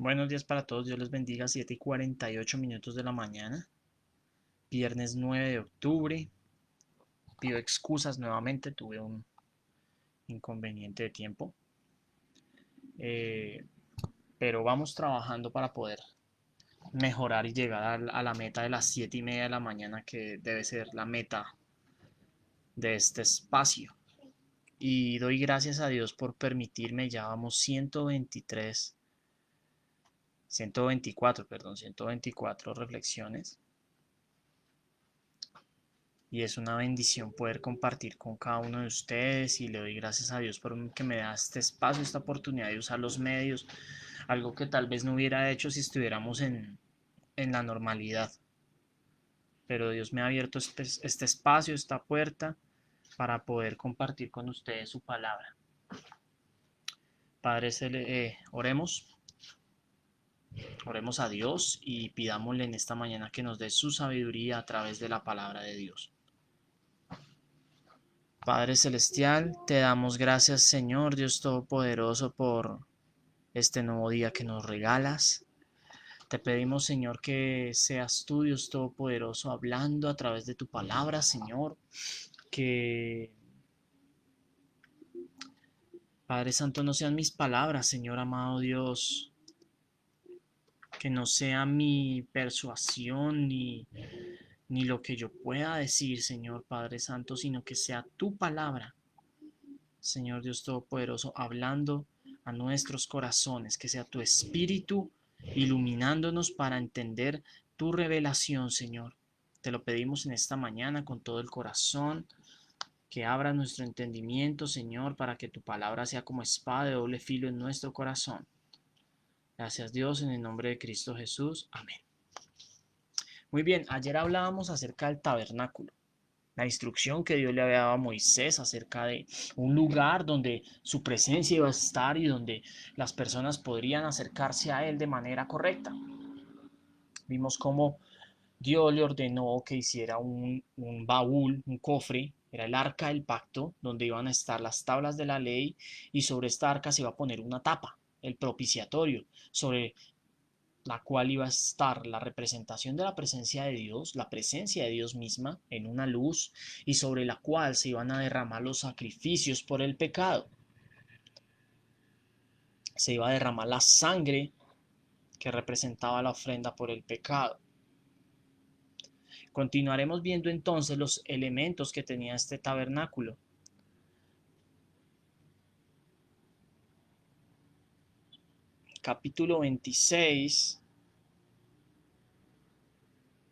Buenos días para todos, Dios les bendiga, 7:48 de la mañana, viernes 9 de octubre. Pido excusas nuevamente, tuve un inconveniente de tiempo, eh, pero vamos trabajando para poder mejorar y llegar a la meta de las 7:30 de la mañana, que debe ser la meta de este espacio. Y doy gracias a Dios por permitirme, ya vamos 124 reflexiones. Y es una bendición poder compartir con cada uno de ustedes, y le doy gracias a Dios por que me da este espacio, esta oportunidad de usar los medios, algo que tal vez no hubiera hecho si estuviéramos en la normalidad. Pero Dios me ha abierto este espacio, esta puerta, para poder compartir con ustedes su palabra. Padre, oremos a Dios y pidámosle en esta mañana que nos dé su sabiduría a través de la palabra de Dios. Padre Celestial, te damos gracias, Señor Dios Todopoderoso, por este nuevo día que nos regalas. Te pedimos, Señor, que seas tú, Dios Todopoderoso, hablando a través de tu palabra, Señor. Que, Padre Santo, no sean mis palabras, Señor amado Dios, que no sea mi persuasión ni lo que yo pueda decir, Señor Padre Santo, sino que sea tu palabra, Señor Dios Todopoderoso, hablando a nuestros corazones, que sea tu Espíritu iluminándonos para entender tu revelación, Señor. Te lo pedimos en esta mañana con todo el corazón, que abra nuestro entendimiento, Señor, para que tu palabra sea como espada de doble filo en nuestro corazón. Gracias, Dios, en el nombre de Cristo Jesús. Amén. Muy bien, ayer hablábamos acerca del tabernáculo, la instrucción que Dios le había dado a Moisés acerca de un lugar donde su presencia iba a estar y donde las personas podrían acercarse a él de manera correcta. Vimos cómo Dios le ordenó que hiciera un baúl, un cofre, era el arca del pacto, donde iban a estar las tablas de la ley, y sobre esta arca se iba a poner una tapa, el propiciatorio, sobre la cual iba a estar la representación de la presencia de Dios, la presencia de Dios misma en una luz, y sobre la cual se iban a derramar los sacrificios por el pecado. Se iba a derramar la sangre que representaba la ofrenda por el pecado. Continuaremos viendo entonces los elementos que tenía este tabernáculo. Capítulo 26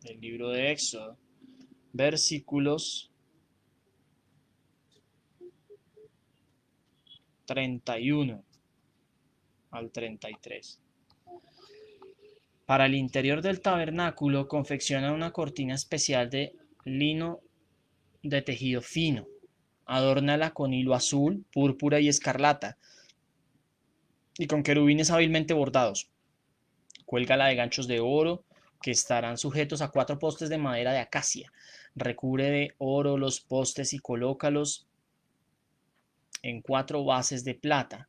del libro de Éxodo, versículos 31 al 33. Para el interior del tabernáculo confecciona una cortina especial de lino de tejido fino. Adórnala con hilo azul, púrpura y escarlata, y con querubines hábilmente bordados. Cuélgala de ganchos de oro que estarán sujetos a 4 postes de madera de acacia. Recubre de oro los postes y colócalos en 4 bases de plata.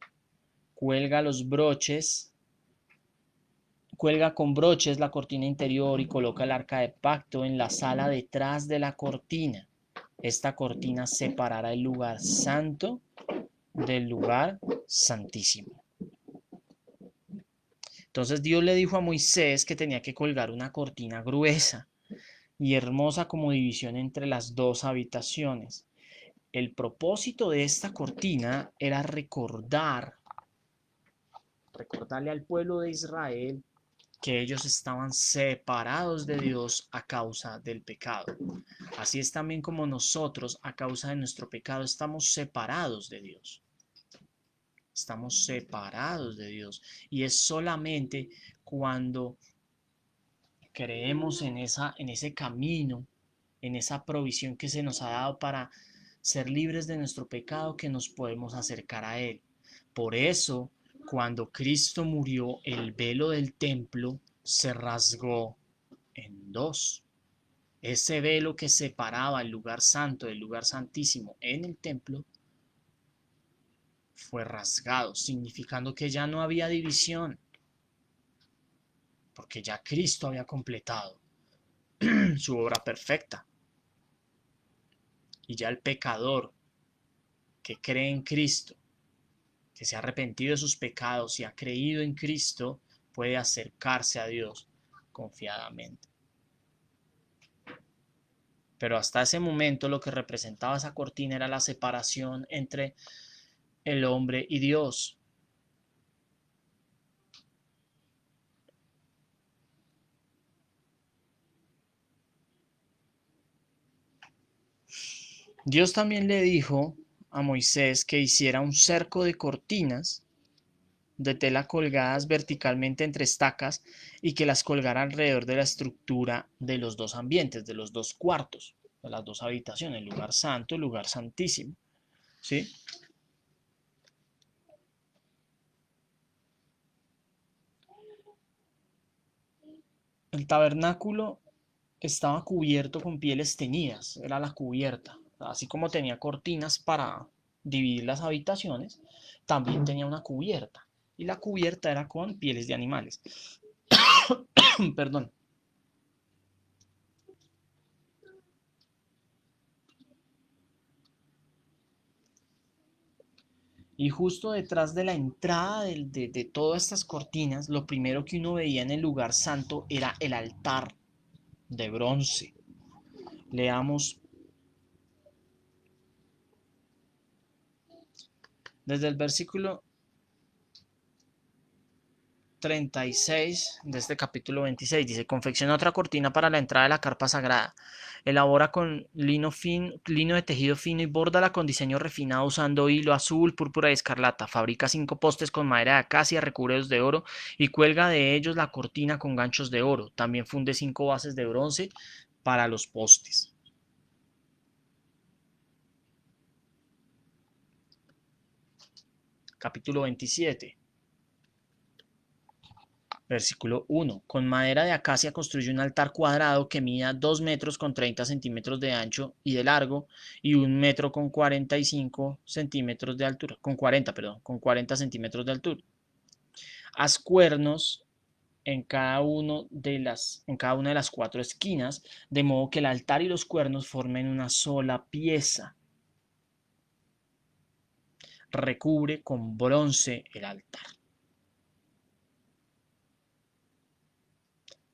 Cuelga los broches Cuelga con broches la cortina interior y coloca el arca de pacto en la sala detrás de la cortina. Esta cortina separará el lugar santo del lugar santísimo. Entonces Dios le dijo a Moisés que tenía que colgar una cortina gruesa y hermosa como división entre las dos habitaciones. El propósito de esta cortina era recordarle al pueblo de Israel que ellos estaban separados de Dios a causa del pecado. Así es también como nosotros, a causa de nuestro pecado, estamos separados de Dios. Estamos separados de Dios. Y es solamente cuando creemos en ese camino, en esa provisión que se nos ha dado para ser libres de nuestro pecado, que nos podemos acercar a Él. Por eso, cuando Cristo murió, el velo del templo se rasgó en dos. Ese velo que separaba el lugar santo del lugar santísimo en el templo fue rasgado, significando que ya no había división. porque ya Cristo había completado su obra perfecta. Y ya el pecador que cree en Cristo, que se ha arrepentido de sus pecados y ha creído en Cristo, puede acercarse a Dios confiadamente. Pero hasta ese momento lo que representaba esa cortina era la separación entre el hombre y Dios. Dios también le dijo a Moisés que hiciera un cerco de cortinas de tela colgadas verticalmente entre estacas y que las colgara alrededor de la estructura de los dos ambientes, de los dos cuartos, de las dos habitaciones, el lugar santo, el lugar santísimo. ¿Sí? El tabernáculo estaba cubierto con pieles teñidas, era la cubierta. Así como tenía cortinas para dividir las habitaciones, también tenía una cubierta. Y la cubierta era con pieles de animales. Perdón. Y justo detrás de la entrada de todas estas cortinas, lo primero que uno veía en el lugar santo era el altar de bronce. Leamos desde el versículo 36 de este capítulo 26. Dice, confecciona otra cortina para la entrada de la carpa sagrada. Elabora con lino de tejido fino y bórdala con diseño refinado usando hilo azul, púrpura y escarlata. Fabrica 5 postes con madera de acacia, recúbrelos de oro y cuelga de ellos la cortina con ganchos de oro. También funde 5 bases de bronce para los postes. Capítulo 27. Versículo 1. Con madera de acacia construyó un altar cuadrado que mida 2 metros con 30 centímetros de ancho y de largo y 1 metro con 45 centímetros de altura. Con 40 centímetros de altura. Haz cuernos en cada una de las 4 esquinas, de modo que el altar y los cuernos formen una sola pieza. Recubre con bronce el altar.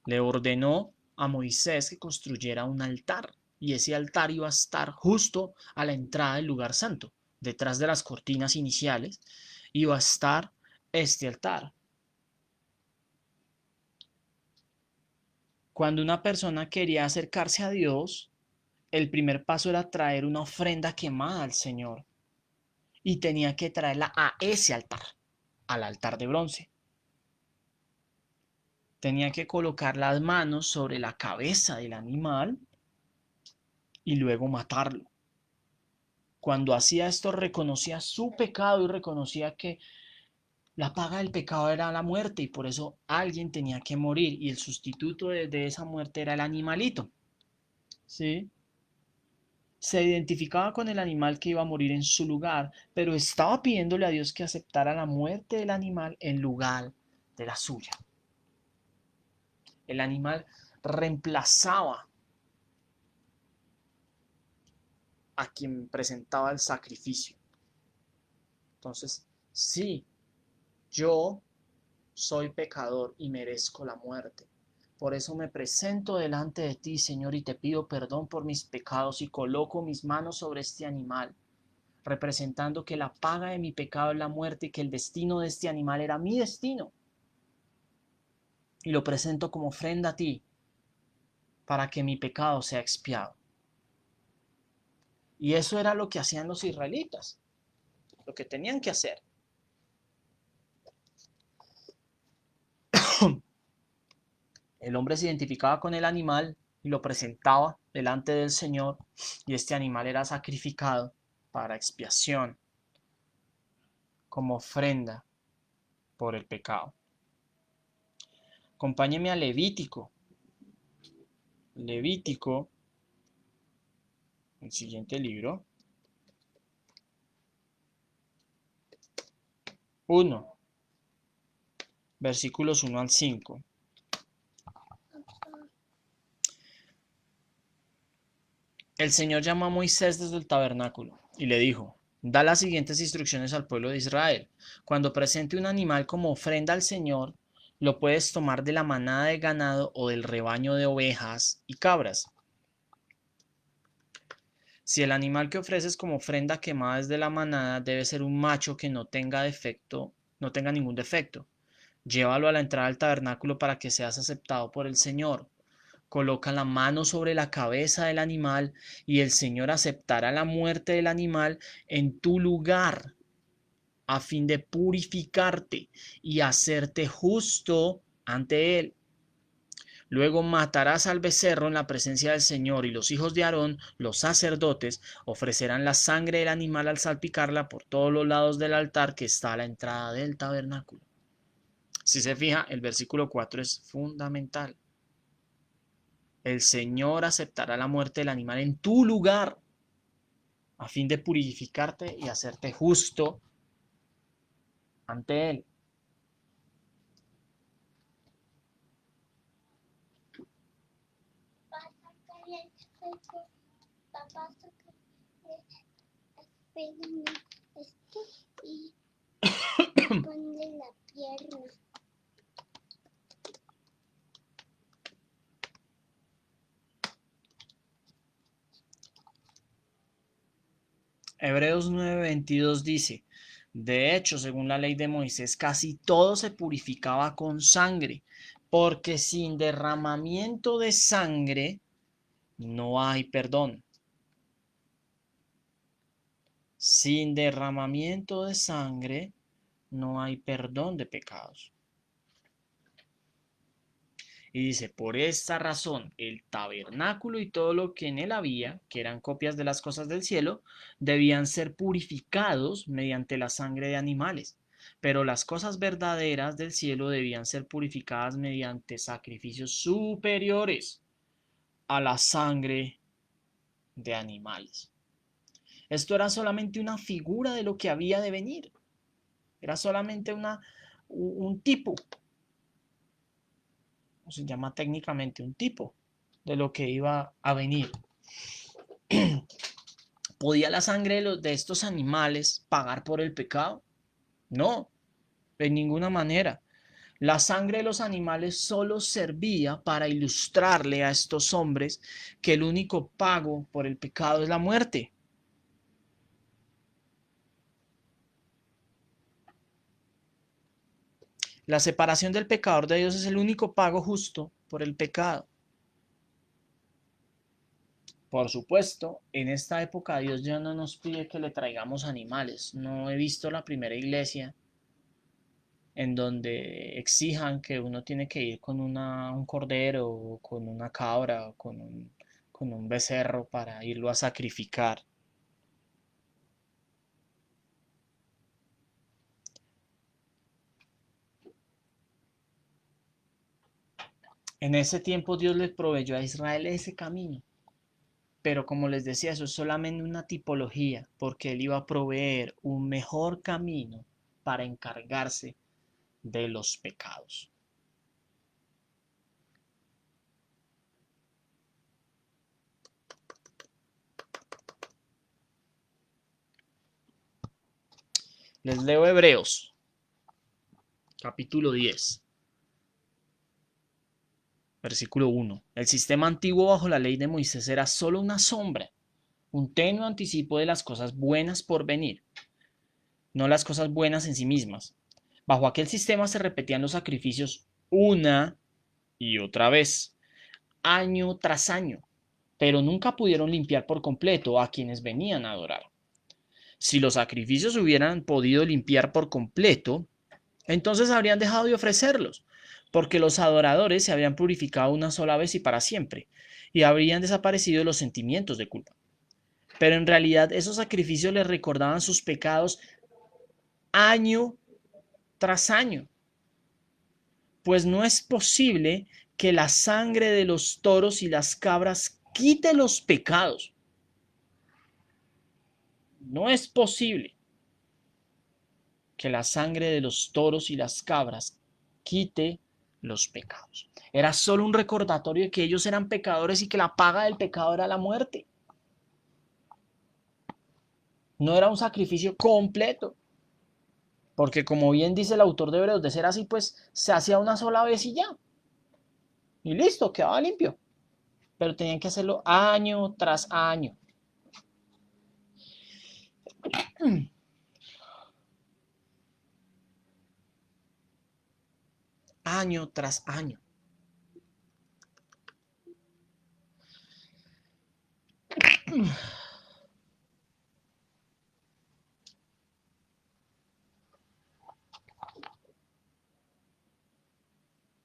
Le ordenó a Moisés que construyera un altar, y ese altar iba a estar justo a la entrada del lugar santo. Detrás de las cortinas iniciales iba a estar este altar. Cuando una persona quería acercarse a Dios, el primer paso era traer una ofrenda quemada al Señor, y tenía que traerla a ese altar, al altar de bronce. Tenía que colocar las manos sobre la cabeza del animal y luego matarlo. Cuando hacía esto reconocía su pecado y reconocía que la paga del pecado era la muerte y por eso alguien tenía que morir y el sustituto de esa muerte era el animalito. ¿Sí? Se identificaba con el animal que iba a morir en su lugar, pero estaba pidiéndole a Dios que aceptara la muerte del animal en lugar de la suya. El animal reemplazaba a quien presentaba el sacrificio. Entonces, sí, yo soy pecador y merezco la muerte. Por eso me presento delante de ti, Señor, y te pido perdón por mis pecados y coloco mis manos sobre este animal, representando que la paga de mi pecado es la muerte y que el destino de este animal era mi destino. Y lo presento como ofrenda a ti para que mi pecado sea expiado. Y eso era lo que hacían los israelitas, lo que tenían que hacer. El hombre se identificaba con el animal y lo presentaba delante del Señor, y este animal era sacrificado para expiación, como ofrenda por el pecado. Acompáñeme a Levítico. Levítico, el siguiente libro. 1, versículos 1 al 5. El Señor llamó a Moisés desde el tabernáculo y le dijo, da las siguientes instrucciones al pueblo de Israel. Cuando presente un animal como ofrenda al Señor, lo puedes tomar de la manada de ganado o del rebaño de ovejas y cabras. Si el animal que ofreces como ofrenda quemada es de la manada, debe ser un macho que no tenga defecto, no tenga ningún defecto. Llévalo a la entrada del tabernáculo para que seas aceptado por el Señor. Coloca la mano sobre la cabeza del animal y el Señor aceptará la muerte del animal en tu lugar a fin de purificarte y hacerte justo ante Él. Luego matarás al becerro en la presencia del Señor y los hijos de Aarón, los sacerdotes, ofrecerán la sangre del animal al salpicarla por todos los lados del altar que está a la entrada del tabernáculo. Si se fija, el versículo 4 es fundamental. El Señor aceptará la muerte del animal en tu lugar a fin de purificarte y hacerte justo ante Él. Ponle la pierna. Hebreos 9:22 dice, de hecho, según la ley de Moisés, casi todo se purificaba con sangre, porque sin derramamiento de sangre no hay perdón. Sin derramamiento de sangre no hay perdón de pecados. Y dice, por esta razón, el tabernáculo y todo lo que en él había, que eran copias de las cosas del cielo, debían ser purificados mediante la sangre de animales. Pero las cosas verdaderas del cielo debían ser purificadas mediante sacrificios superiores a la sangre de animales. Esto era solamente una figura de lo que había de venir. Era solamente un tipo, o se llama técnicamente un tipo de lo que iba a venir. ¿Podía la sangre de estos animales pagar por el pecado? No, de ninguna manera. La sangre de los animales solo servía para ilustrarle a estos hombres que el único pago por el pecado es la muerte. La separación del pecador de Dios es el único pago justo por el pecado. Por supuesto, en esta época Dios ya no nos pide que le traigamos animales. No he visto la primera iglesia en donde exijan que uno tiene que ir con un cordero, o con una cabra, o con un becerro para irlo a sacrificar. En ese tiempo Dios les proveyó a Israel ese camino. Pero como les decía, eso es solamente una tipología, porque Él iba a proveer un mejor camino para encargarse de los pecados. Les leo Hebreos, capítulo 10, versículo 1. El sistema antiguo bajo la ley de Moisés era solo una sombra, un tenue anticipo de las cosas buenas por venir, no las cosas buenas en sí mismas. Bajo aquel sistema se repetían los sacrificios una y otra vez, año tras año, pero nunca pudieron limpiar por completo a quienes venían a adorar. Si los sacrificios hubieran podido limpiar por completo, entonces habrían dejado de ofrecerlos, porque los adoradores se habían purificado una sola vez y para siempre, y habrían desaparecido los sentimientos de culpa. Pero en realidad esos sacrificios les recordaban sus pecados año tras año, pues no es posible que la sangre de los toros y las cabras quite los pecados. No es posible que la sangre de los toros y las cabras quite los pecados. Era solo un recordatorio de que ellos eran pecadores y que la paga del pecado era la muerte. No era un sacrificio completo. Porque como bien dice el autor de Hebreos, de ser así, pues se hacía una sola vez y ya. Y listo, quedaba limpio. Pero tenían que hacerlo año tras año. Año tras año.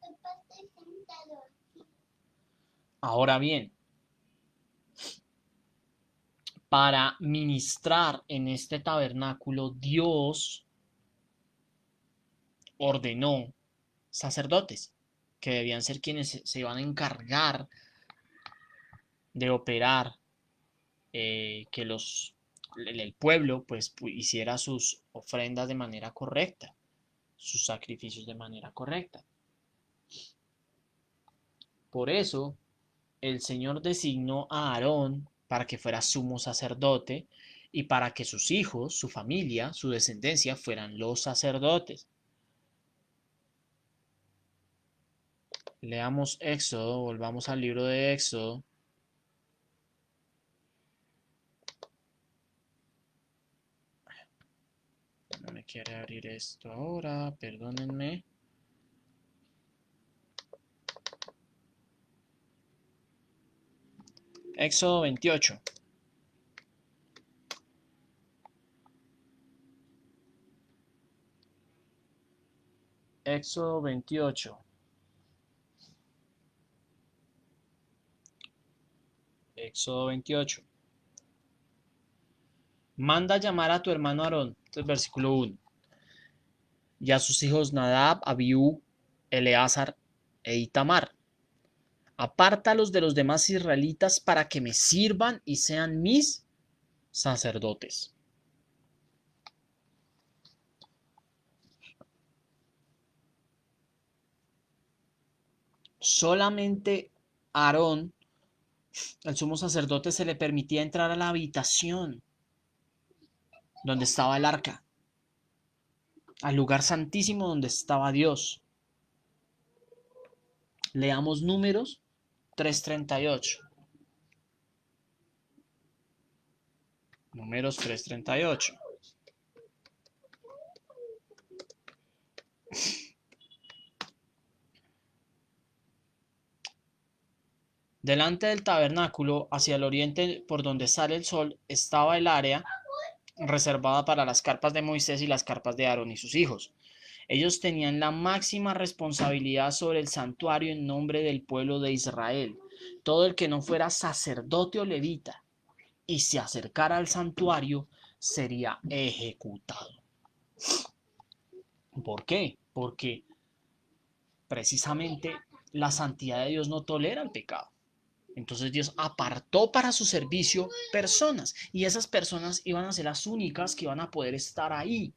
Papá está sentado. Ahora bien, para ministrar en este tabernáculo, Dios ordenó sacerdotes que debían ser quienes se iban a encargar de operar, que el pueblo pues hiciera sus ofrendas de manera correcta, sus sacrificios de manera correcta. Por eso el Señor designó a Aarón para que fuera sumo sacerdote y para que sus hijos, su familia, su descendencia fueran los sacerdotes. Leamos Éxodo, volvamos al libro de Éxodo. No me quiere abrir esto ahora, perdónenme. Éxodo 28. Éxodo 28. Éxodo 28. Manda llamar a tu hermano Aarón. Este es versículo 1. Y a sus hijos Nadab, Abiú, Eleazar e Itamar. Apártalos de los demás israelitas para que me sirvan y sean mis sacerdotes. Solamente Aarón, el sumo sacerdote, se le permitía entrar a la habitación donde estaba el arca, al lugar santísimo donde estaba Dios. Leamos Números 3:38. Números 3:38. Delante del tabernáculo, hacia el oriente por donde sale el sol, estaba el área reservada para las carpas de Moisés y las carpas de Aarón y sus hijos. Ellos tenían la máxima responsabilidad sobre el santuario en nombre del pueblo de Israel. Todo el que no fuera sacerdote o levita y se acercara al santuario sería ejecutado. ¿Por qué? Porque precisamente la santidad de Dios no tolera el pecado. Entonces Dios apartó para su servicio personas y esas personas iban a ser las únicas que iban a poder estar ahí,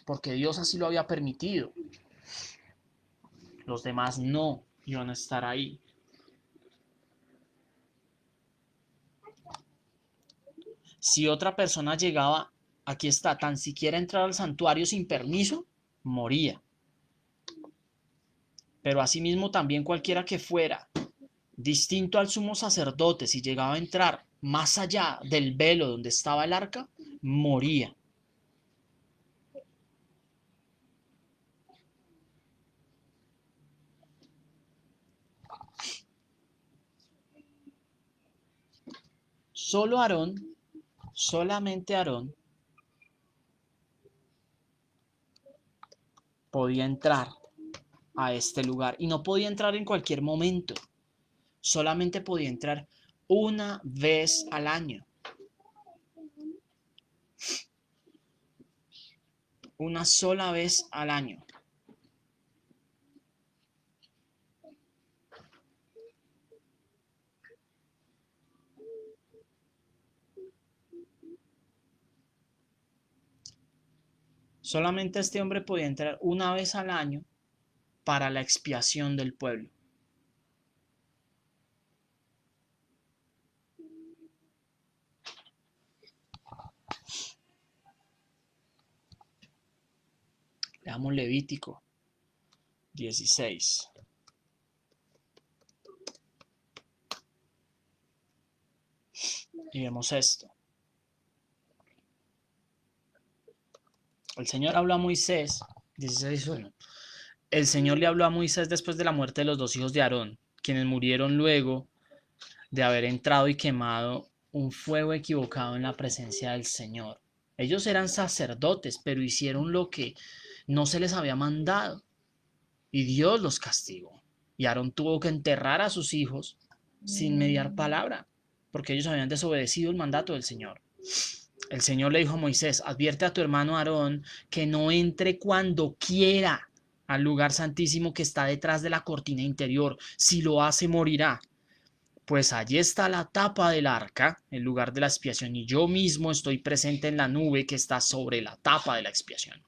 porque Dios así lo había permitido. Los demás no iban a estar ahí. Si otra persona llegaba, aquí está, tan siquiera entrar al santuario sin permiso, moría. Pero asimismo también cualquiera que fuera distinto al sumo sacerdote, si llegaba a entrar más allá del velo donde estaba el arca, moría. Solo Aarón, solamente Aarón podía entrar a este lugar y no podía entrar en cualquier momento, solamente podía entrar una vez al año. Una sola vez al año. Solamente este hombre podía entrar una vez al año para la expiación del pueblo. Veamos Levítico 16. Y vemos esto. El Señor habló a Moisés, 16:1. El Señor le habló a Moisés después de la muerte de los dos hijos de Aarón, quienes murieron luego de haber entrado y quemado un fuego equivocado en la presencia del Señor. Ellos eran sacerdotes, pero hicieron lo que no se les había mandado, y Dios los castigó. Y Aarón tuvo que enterrar a sus hijos sin mediar palabra, porque ellos habían desobedecido el mandato del Señor. El Señor le dijo a Moisés: advierte a tu hermano Aarón que no entre cuando quiera al lugar santísimo que está detrás de la cortina interior. Si lo hace, morirá. Pues allí está la tapa del arca, el lugar de la expiación, y yo mismo estoy presente en la nube que está sobre la tapa de la expiación.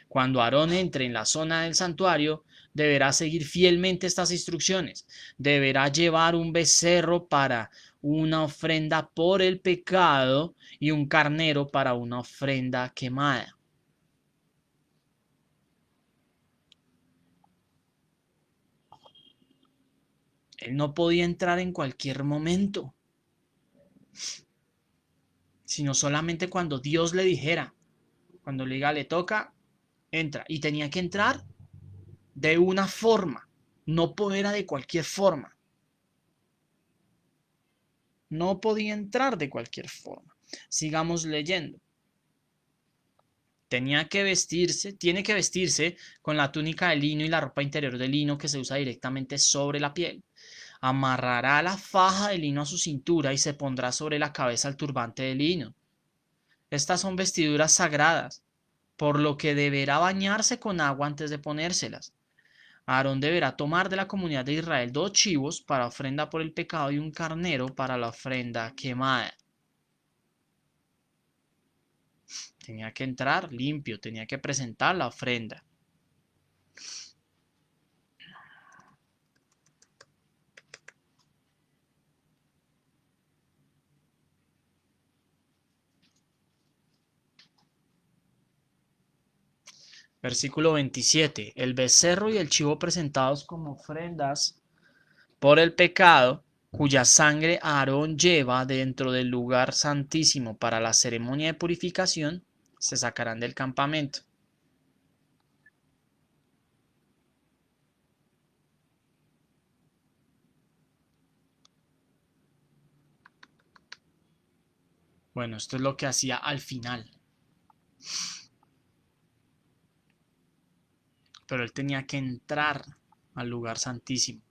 Cuando Aarón entre en la zona del santuario, deberá seguir fielmente estas instrucciones. Deberá llevar un becerro para una ofrenda por el pecado y un carnero para una ofrenda quemada. Él no podía entrar en cualquier momento, sino solamente cuando Dios le dijera. Cuando le diga, le toca, entra. Y tenía que entrar de una forma, no era de cualquier forma. No podía entrar de cualquier forma. Sigamos leyendo. Tiene que vestirse con la túnica de lino y la ropa interior de lino que se usa directamente sobre la piel. Amarrará la faja de lino a su cintura y se pondrá sobre la cabeza el turbante de lino. Estas son vestiduras sagradas, por lo que deberá bañarse con agua antes de ponérselas. Aarón deberá tomar de la comunidad de Israel 2 chivos para ofrenda por el pecado y un carnero para la ofrenda quemada. Tenía que entrar limpio, tenía que presentar la ofrenda. Versículo 27. El becerro y el chivo presentados como ofrendas por el pecado, cuya sangre Aarón lleva dentro del lugar santísimo para la ceremonia de purificación, se sacarán del campamento. Bueno, esto es lo que hacía al final. Pero él tenía que entrar al lugar santísimo.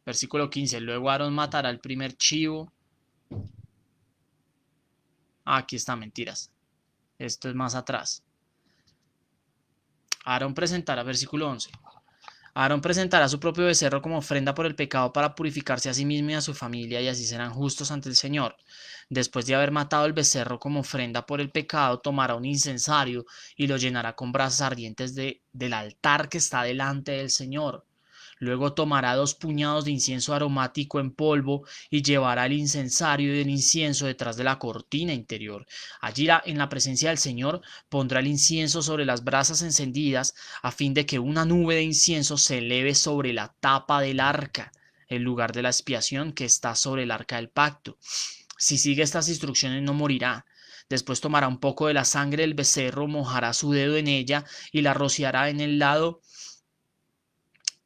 Versículo 15. Luego Aarón matará el primer chivo. Aquí está, mentiras. Esto es más atrás. Aarón presentará, versículo 11. Aarón presentará su propio becerro como ofrenda por el pecado para purificarse a sí mismo y a su familia, y así serán justos ante el Señor. Después de haber matado el becerro como ofrenda por el pecado, tomará un incensario y lo llenará con brasas ardientes del altar que está delante del Señor. Luego tomará 2 puñados de incienso aromático en polvo y llevará el incensario y el incienso detrás de la cortina interior. Allí en la presencia del Señor pondrá el incienso sobre las brasas encendidas a fin de que una nube de incienso se eleve sobre la tapa del arca, el lugar de la expiación que está sobre el arca del pacto. Si sigue estas instrucciones no morirá. Después tomará un poco de la sangre del becerro, mojará su dedo en ella y la rociará en el lado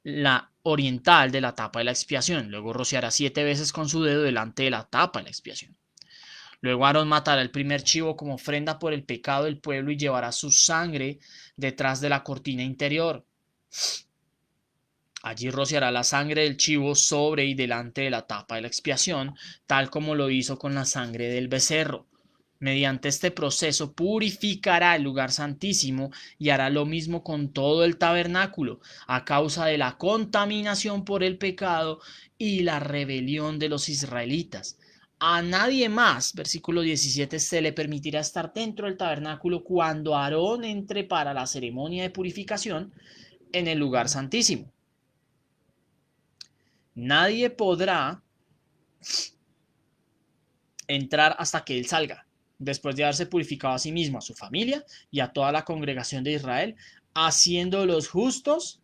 la oriental de la tapa de la expiación. Luego rociará 7 veces con su dedo delante de la tapa de la expiación. Luego Aarón matará el primer chivo como ofrenda por el pecado del pueblo y llevará su sangre detrás de la cortina interior. Allí rociará la sangre del chivo sobre y delante de la tapa de la expiación, tal como lo hizo con la sangre del becerro. Mediante este proceso purificará el lugar santísimo y hará lo mismo con todo el tabernáculo, a causa de la contaminación por el pecado y la rebelión de los israelitas. A nadie más, versículo 17, se le permitirá estar dentro del tabernáculo cuando Aarón entre para la ceremonia de purificación en el lugar santísimo. Nadie podrá entrar hasta que él salga. Después de haberse purificado a sí mismo, a su familia y a toda la congregación de Israel, haciéndolos justos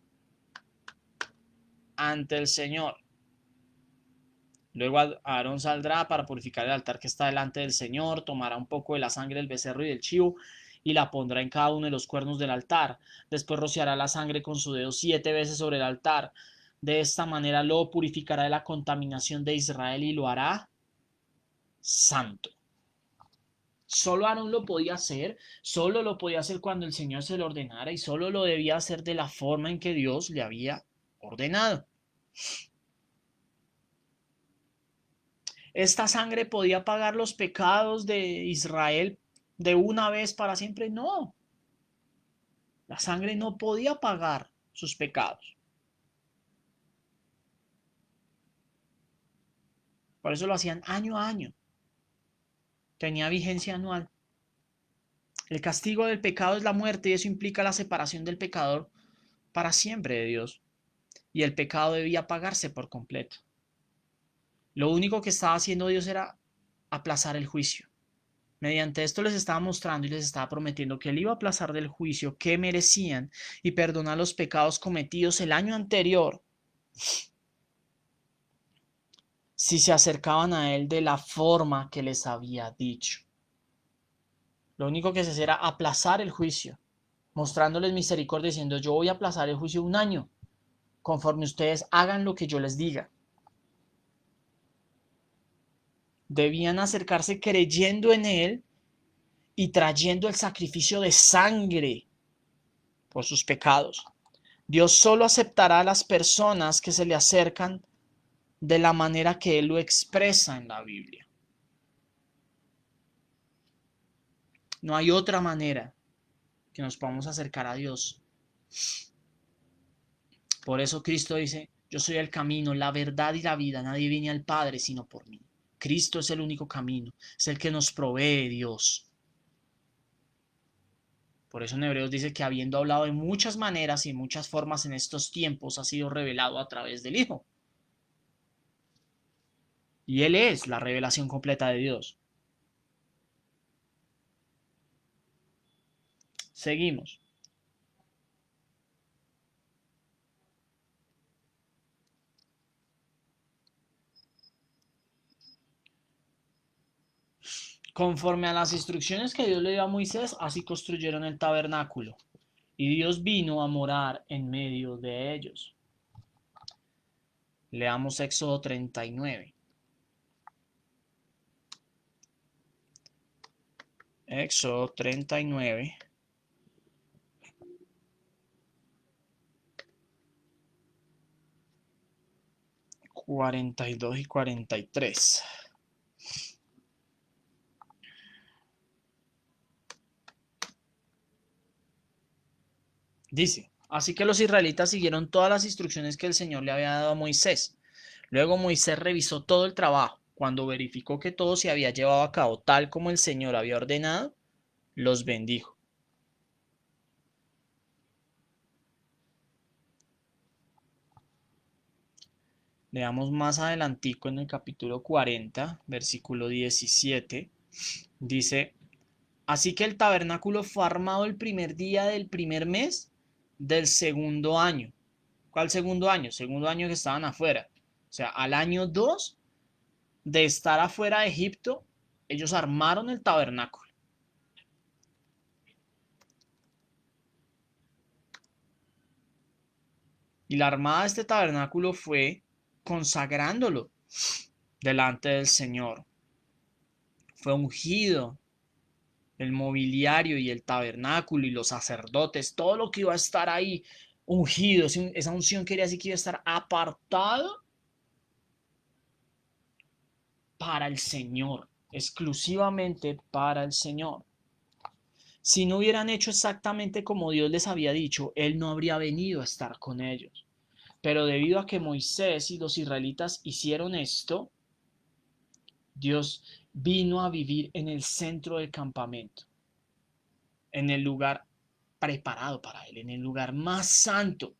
ante el Señor. Luego Aarón saldrá para purificar el altar que está delante del Señor, tomará un poco de la sangre del becerro y del chivo y la pondrá en cada uno de los cuernos del altar. Después rociará la sangre con su dedo 7 veces sobre el altar. De esta manera lo purificará de la contaminación de Israel y lo hará santo. Solo Aarón lo podía hacer, solo lo podía hacer cuando el Señor se lo ordenara y solo lo debía hacer de la forma en que Dios le había ordenado. ¿Esta sangre podía pagar los pecados de Israel de una vez para siempre? No, la sangre no podía pagar sus pecados. Por eso lo hacían año a año. Tenía vigencia anual. El castigo del pecado es la muerte y eso implica la separación del pecador para siempre de Dios. Y el pecado debía pagarse por completo. Lo único que estaba haciendo Dios era aplazar el juicio. Mediante esto les estaba mostrando y les estaba prometiendo que él iba a aplazar del juicio que merecían y perdonar los pecados cometidos el año anterior si se acercaban a él de la forma que les había dicho. Lo único que se hacía era aplazar el juicio, mostrándoles misericordia diciendo: yo voy a aplazar el juicio un año conforme ustedes hagan lo que yo les diga. Debían acercarse creyendo en él y trayendo el sacrificio de sangre por sus pecados. Dios solo aceptará a las personas que se le acercan de la manera que Él lo expresa en la Biblia. No hay otra manera que nos podamos acercar a Dios. Por eso Cristo dice: yo soy el camino, la verdad y la vida. Nadie viene al Padre sino por mí. Cristo es el único camino, es el que nos provee Dios. Por eso en Hebreos dice que habiendo hablado de muchas maneras y muchas formas en estos tiempos, ha sido revelado a través del Hijo. Y Él es la revelación completa de Dios. Seguimos. Conforme a las instrucciones que Dios le dio a Moisés, así construyeron el tabernáculo. Y Dios vino a morar en medio de ellos. Leamos Éxodo 39. Éxodo 39. 42 y 43. Dice: así que los israelitas siguieron todas las instrucciones que el Señor le había dado a Moisés. Luego Moisés revisó todo el trabajo. Cuando verificó que todo se había llevado a cabo tal como el Señor había ordenado, los bendijo. Leamos más adelantico en el capítulo 40, versículo 17. Dice: así que el tabernáculo fue armado el primer día del primer mes del segundo año. ¿Cuál segundo año? Segundo año que estaban afuera. O sea, al año 2 de estar afuera de Egipto, ellos armaron el tabernáculo. Y la armada de este tabernáculo fue consagrándolo delante del Señor. Fue ungido el mobiliario y el tabernáculo y los sacerdotes, todo lo que iba a estar ahí ungido. Esa unción quería decir que iba a estar apartado para el Señor, exclusivamente para el Señor. Si no hubieran hecho exactamente como Dios les había dicho, Él no habría venido a estar con ellos. Pero debido a que Moisés y los israelitas hicieron esto, Dios vino a vivir en el centro del campamento, en el lugar preparado para Él, en el lugar más santo,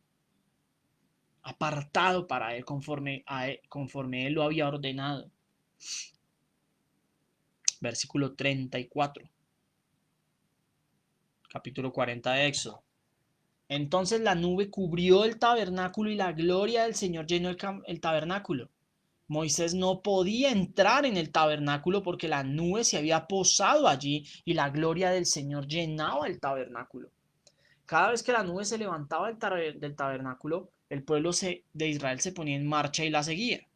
apartado para Él, conforme Él lo había ordenado. Versículo 34, capítulo 40 de Éxodo. Entonces la nube cubrió el tabernáculo y la gloria del Señor llenó el tabernáculo. Moisés no podía entrar en el tabernáculo porque la nube se había posado allí y la gloria del Señor llenaba el tabernáculo. Cada vez que la nube se levantaba del tabernáculo, el pueblo de Israel se ponía en marcha y la seguía.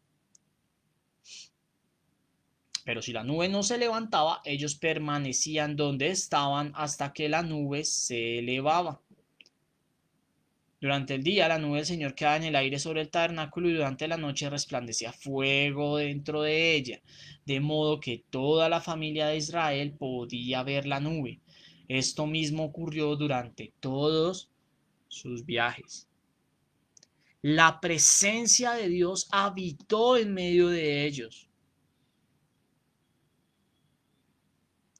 Pero si la nube no se levantaba, ellos permanecían donde estaban hasta que la nube se elevaba. Durante el día la nube del Señor quedaba en el aire sobre el tabernáculo y durante la noche resplandecía fuego dentro de ella, de modo que toda la familia de Israel podía ver la nube. Esto mismo ocurrió durante todos sus viajes. La presencia de Dios habitó en medio de ellos.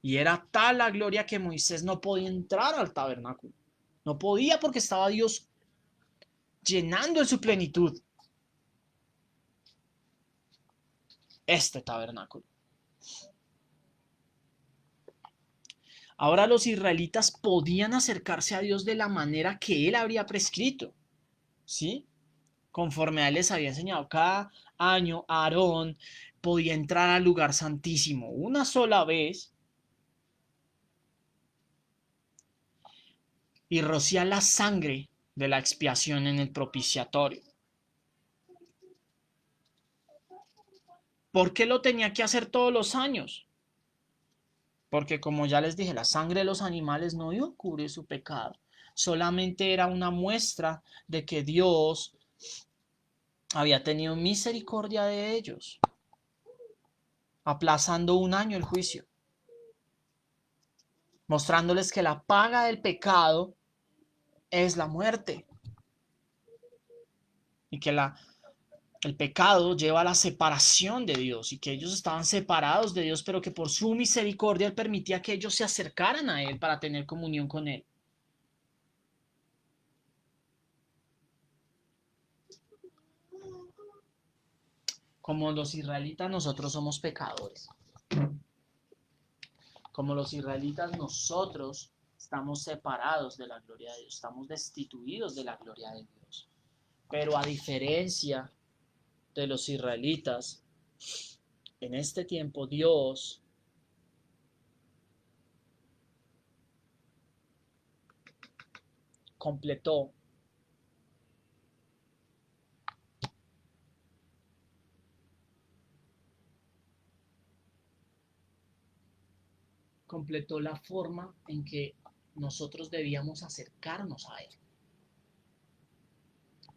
Y era tal la gloria que Moisés no podía entrar al tabernáculo. No podía porque estaba Dios llenando en su plenitud este tabernáculo. Ahora los israelitas podían acercarse a Dios de la manera que Él habría prescrito, ¿sí? Conforme a Él les había enseñado. Cada año Aarón podía entrar al lugar santísimo una sola vez y rociar la sangre de la expiación en el propiciatorio. ¿Por qué lo tenía que hacer todos los años? Porque como ya les dije, la sangre de los animales no iba a cubrir su pecado. Solamente era una muestra de que Dios había tenido misericordia de ellos, aplazando un año el juicio, mostrándoles que la paga del pecado es la muerte y que el pecado lleva a la separación de Dios y que ellos estaban separados de Dios, pero que por su misericordia Él permitía que ellos se acercaran a Él para tener comunión con Él. Como los israelitas, nosotros somos pecadores. Como los israelitas, nosotros estamos separados de la gloria de Dios, estamos destituidos de la gloria de Dios. Pero a diferencia de los israelitas, en este tiempo Dios completó la forma en que nosotros debíamos acercarnos a Él.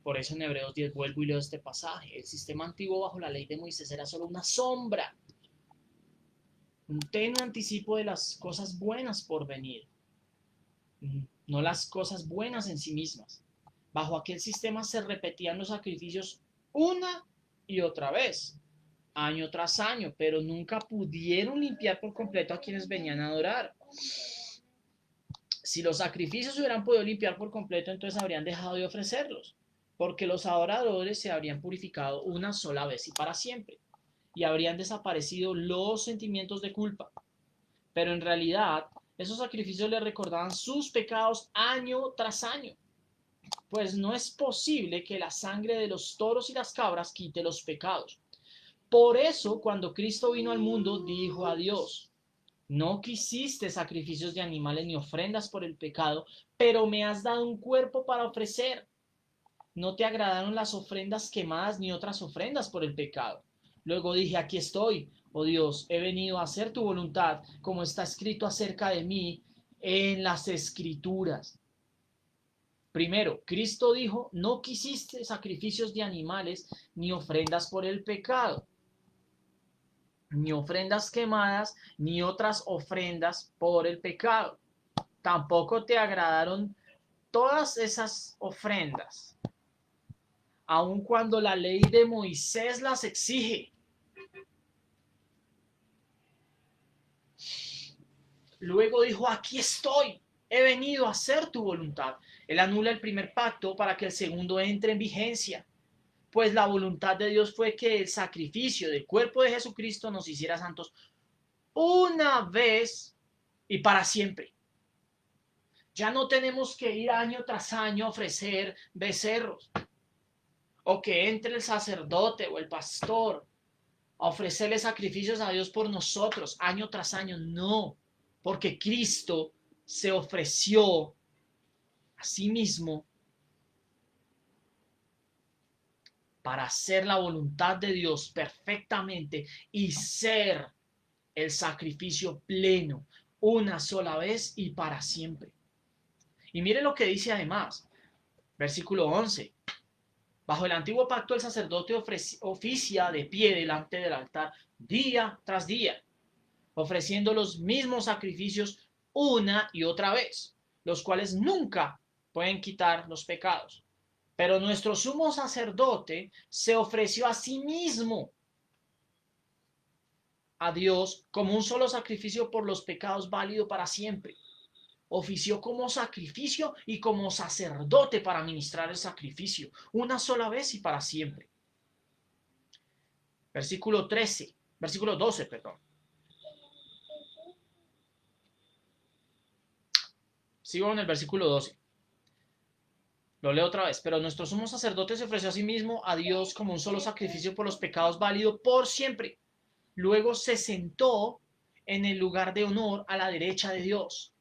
Por eso en Hebreos 10 vuelvo y leo este pasaje. El sistema antiguo bajo la ley de Moisés era solo una sombra, un tenue anticipo de las cosas buenas por venir, no las cosas buenas en sí mismas. Bajo aquel sistema se repetían los sacrificios una y otra vez, año tras año, pero nunca pudieron limpiar por completo a quienes venían a adorar. Si los sacrificios hubieran podido limpiar por completo, entonces habrían dejado de ofrecerlos, porque los adoradores se habrían purificado una sola vez y para siempre, y habrían desaparecido los sentimientos de culpa. Pero en realidad, esos sacrificios le recordaban sus pecados año tras año, pues no es posible que la sangre de los toros y las cabras quite los pecados. Por eso, cuando Cristo vino al mundo, dijo a Dios: no quisiste sacrificios de animales ni ofrendas por el pecado, pero me has dado un cuerpo para ofrecer. No te agradaron las ofrendas quemadas ni otras ofrendas por el pecado. Luego dije: aquí estoy, oh Dios, he venido a hacer tu voluntad, como está escrito acerca de mí en las Escrituras. Primero, Cristo dijo: no quisiste sacrificios de animales ni ofrendas por el pecado, ni ofrendas quemadas, ni otras ofrendas por el pecado. Tampoco te agradaron todas esas ofrendas, aun cuando la ley de Moisés las exige. Luego dijo: aquí estoy, he venido a hacer tu voluntad. Él anula el primer pacto para que el segundo entre en vigencia, pues la voluntad de Dios fue que el sacrificio del cuerpo de Jesucristo nos hiciera santos una vez y para siempre. Ya no tenemos que ir año tras año a ofrecer becerros, o que entre el sacerdote o el pastor a ofrecerle sacrificios a Dios por nosotros año tras año. No, porque Cristo se ofreció a sí mismo para hacer la voluntad de Dios perfectamente y ser el sacrificio pleno una sola vez y para siempre. Y mire lo que dice además, versículo 11. Bajo el antiguo pacto el sacerdote oficia de pie delante del altar día tras día, ofreciendo los mismos sacrificios una y otra vez, los cuales nunca pueden quitar los pecados. Pero nuestro sumo sacerdote se ofreció a sí mismo a Dios como un solo sacrificio por los pecados, válido para siempre. Ofició como sacrificio y como sacerdote para ministrar el sacrificio, una sola vez y para siempre. Versículo 12, perdón. Sigo en el versículo 12. Lo leo otra vez. Pero nuestro sumo sacerdote se ofreció a sí mismo a Dios como un solo sacrificio por los pecados, válido por siempre. Luego se sentó en el lugar de honor a la derecha de Dios.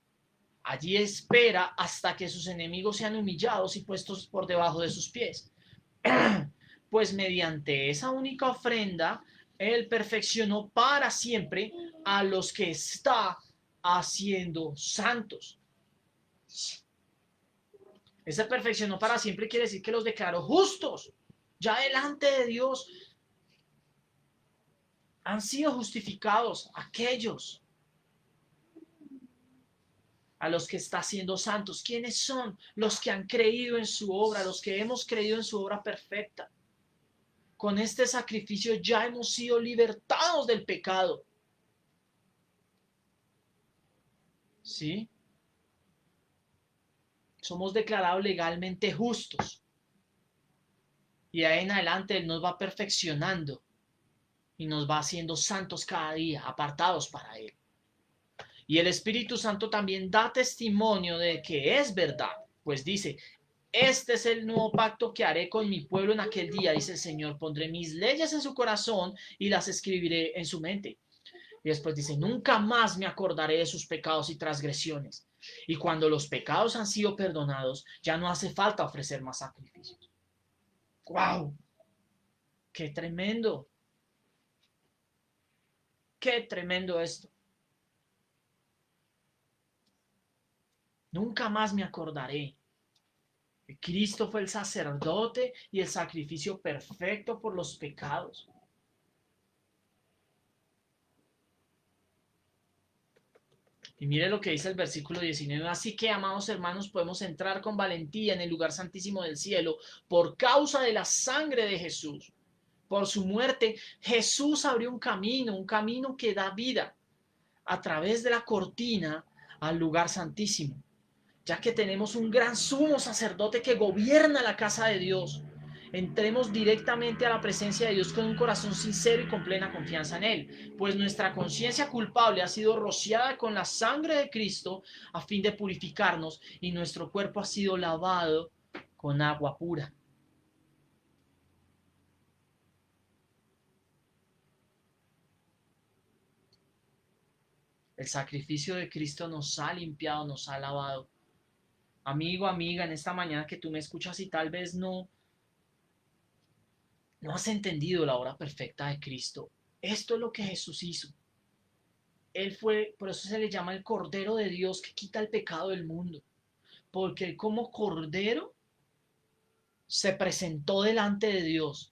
Allí espera hasta que sus enemigos sean humillados y puestos por debajo de sus pies. Pues mediante esa única ofrenda, Él perfeccionó para siempre a los que está haciendo santos. Ese perfeccionó para siempre quiere decir que los declaró justos. Ya delante de Dios han sido justificados aquellos a los que está haciendo santos. ¿Quiénes son? Los que han creído en su obra, los que hemos creído en su obra perfecta. Con este sacrificio ya hemos sido libertados del pecado. ¿Sí? Somos declarados legalmente justos. Y de ahí en adelante Él nos va perfeccionando y nos va haciendo santos cada día, apartados para Él. Y el Espíritu Santo también da testimonio de que es verdad, pues dice, este es el nuevo pacto que haré con mi pueblo en aquel día, dice el Señor, pondré mis leyes en su corazón y las escribiré en su mente. Y después dice, nunca más me acordaré de sus pecados y transgresiones. Y cuando los pecados han sido perdonados, ya no hace falta ofrecer más sacrificios. ¡Wow! ¡Qué tremendo! ¡Qué tremendo esto! Nunca más me acordaré. Cristo fue el sacerdote y el sacrificio perfecto por los pecados. Y mire lo que dice el versículo 19. Así que, amados hermanos, podemos entrar con valentía en el lugar santísimo del cielo por causa de la sangre de Jesús. Por su muerte, Jesús abrió un camino que da vida a través de la cortina al lugar santísimo, ya que tenemos un gran sumo sacerdote que gobierna la casa de Dios. Entremos directamente a la presencia de Dios con un corazón sincero y con plena confianza en Él, pues nuestra conciencia culpable ha sido rociada con la sangre de Cristo a fin de purificarnos y nuestro cuerpo ha sido lavado con agua pura. El sacrificio de Cristo nos ha limpiado, nos ha lavado. Amigo, amiga, en esta mañana que tú me escuchas y tal vez no has entendido la obra perfecta de Cristo. Esto es lo que Jesús hizo. Él fue, por eso se le llama el Cordero de Dios que quita el pecado del mundo. Porque él como Cordero se presentó delante de Dios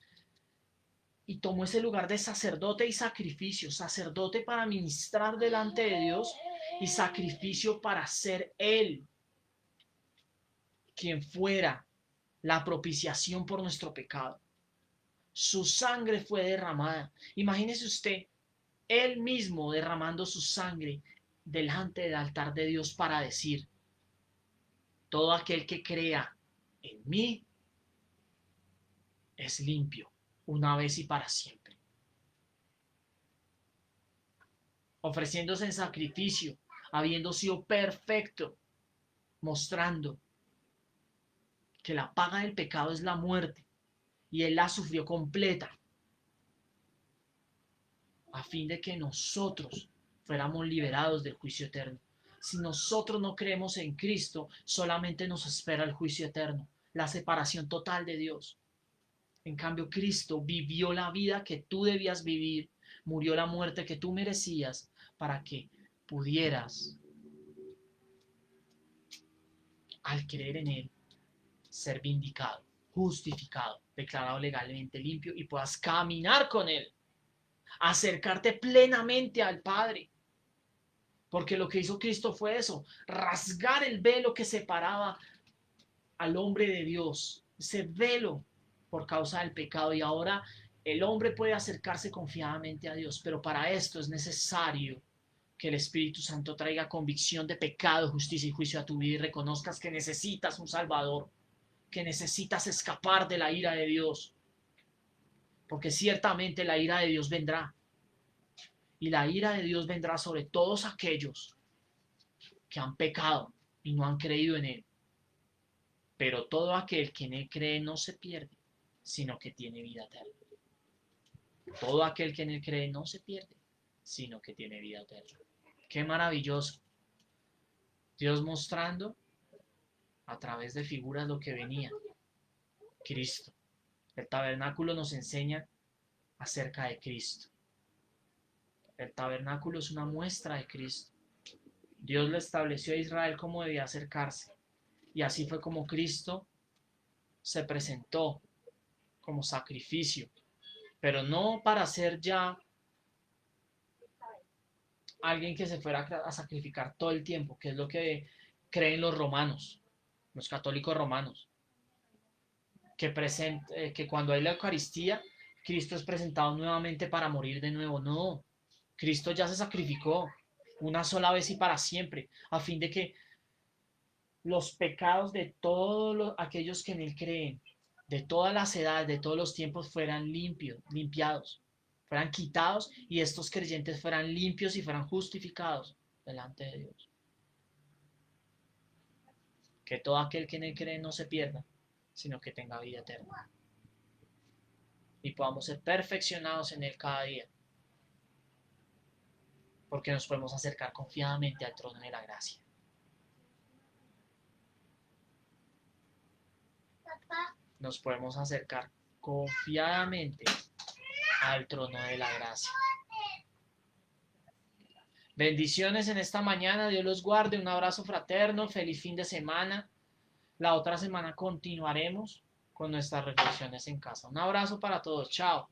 y tomó ese lugar de sacerdote y sacrificio. Sacerdote para ministrar delante de Dios y sacrificio para ser Él quien fuera la propiciación por nuestro pecado. Su sangre fue derramada. Imagínese usted, Él mismo derramando su sangre delante del altar de Dios para decir, todo aquel que crea en mí es limpio, una vez y para siempre. Ofreciéndose en sacrificio, habiendo sido perfecto, mostrando que la paga del pecado es la muerte y Él la sufrió completa a fin de que nosotros fuéramos liberados del juicio eterno. Si nosotros no creemos en Cristo, solamente nos espera el juicio eterno, la separación total de Dios. En cambio, Cristo vivió la vida que tú debías vivir, murió la muerte que tú merecías para que pudieras, al creer en Él, ser vindicado, justificado, declarado legalmente limpio y puedas caminar con Él, acercarte plenamente al Padre. Porque lo que hizo Cristo fue eso, rasgar el velo que separaba al hombre de Dios, ese velo por causa del pecado. Y ahora el hombre puede acercarse confiadamente a Dios, pero para esto es necesario que el Espíritu Santo traiga convicción de pecado, justicia y juicio a tu vida y reconozcas que necesitas un Salvador, que necesitas escapar de la ira de Dios, porque ciertamente la ira de Dios vendrá. Y la ira de Dios vendrá sobre todos aquellos que han pecado y no han creído en Él. Pero todo aquel que en Él cree no se pierde, sino que tiene vida eterna. Todo aquel que en Él cree no se pierde, sino que tiene vida eterna. Qué maravilloso. Dios mostrando a través de figuras lo que venía. Cristo. El tabernáculo nos enseña acerca de Cristo. El tabernáculo es una muestra de Cristo. Dios le estableció a Israel cómo debía acercarse. Y así fue como Cristo se presentó como sacrificio. Pero no para ser ya alguien que se fuera a sacrificar todo el tiempo, que es lo que creen los romanos, los católicos romanos. Que cuando hay la Eucaristía, Cristo es presentado nuevamente para morir de nuevo. No, Cristo ya se sacrificó una sola vez y para siempre, a fin de que los pecados de todos aquellos que en Él creen, de todas las edades, de todos los tiempos, fueran limpiados, fueran quitados y estos creyentes fueran limpios y fueran justificados delante de Dios. Que todo aquel que en Él cree no se pierda, sino que tenga vida eterna. Y podamos ser perfeccionados en Él cada día. Porque nos podemos acercar confiadamente al trono de la gracia. Papá, Nos podemos acercar confiadamente al trono de la gracia. Bendiciones en esta mañana, Dios los guarde, un abrazo fraterno, feliz fin de semana. La otra semana continuaremos con nuestras reflexiones en casa. Un abrazo para todos, chao.